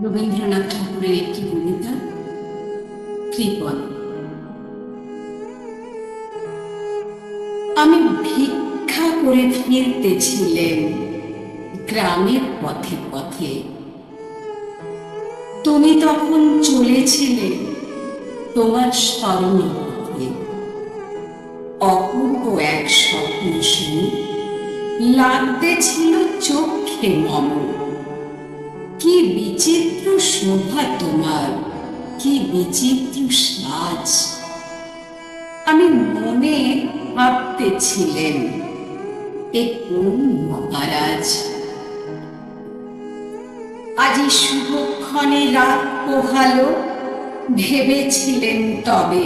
রবীন্দ্রনাথ ঠাকুরের একটি কবিতা, কৃপণ। আমি ভিক্ষা করে ফিরতেছিলেন গ্রামের পথে পথে। তুমি তখন চলেছিলে তোমার স্মরণপথে। অপূর্ব এক স্বপ্ন শুনি লাগতেছিল চোখে মম। কি বিচিত্র শোভা তোমার, কি বিচিত্র সাজ। আমি মনে ভাবতেছিলেন এ কোন মহারাজ। আজি শুভক্ষণে রাত পোহালো, ভেবেছিলেন তবে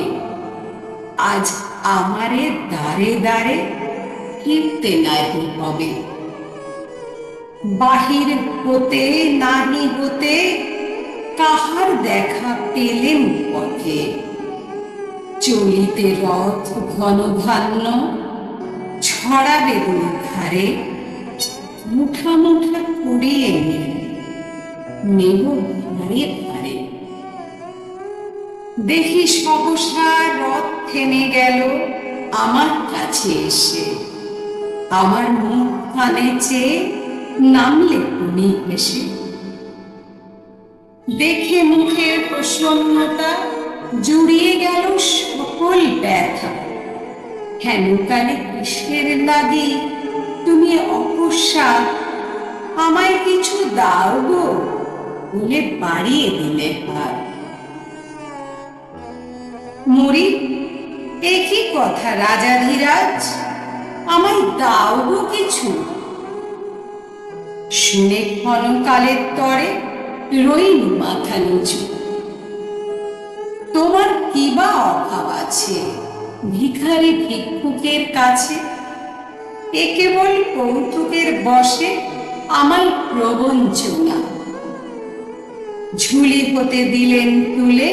আজ আমারে দ্বারে দ্বারে ফিরতে নাই হবে। বাহির হতে নাহি হতে কাহার দেখা পেলেন পথে। চলিতে রথ ঘন ধান্য ছড়াবে দুই ধারে। মুঠা মুঠা কুড়িয়ে নেব ধারে ধারে। দেখি সহসা রথ থেমে গেল আমার কাছে এসে। আমার মুখখানে চেয়ে নামলে তুমি হেসে। দেখে মুখের প্রসন্নতা জুড়িয়ে গেল সকল ব্যথা। হেনকালে কিসের লাগি তুমি অকস্মা আমায় কিছু দাও গো বলে বাড়িয়ে দিলে হাত। মরি একই কথা রাজাধিরাজ, আমায় দাও গো কিছু। শুনে ক্ষণকালের তরে রইল মাথা নিচু। তোমার কিবা অভাব আছে ভিখারি ভিক্ষুকের কাছে? এ কেবল কৌতুকের বসে আমায় প্রবঞ্চনা। ঝুলি হতে দিলেন তুলে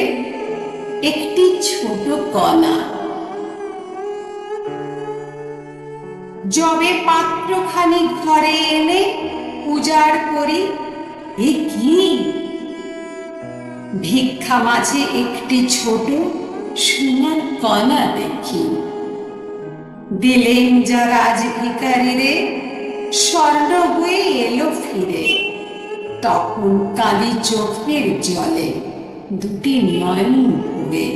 একটি ছোট কণা। যবে পাত্রখানি ঘরে এনে উজাড় করি, এ কি? ভিক্ষা মাঝে একটি ছোট সোনার কণা দেখি। দিলেন যা রাজ ভিখারিরে, স্বর্ণ হয়ে এলো ফিরে। তখন কালি চোখের জলে দুটি নয়ন ভরে।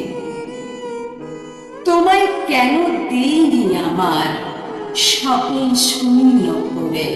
তোমায় কেন দিইনি আমার সকল শূন্য করে।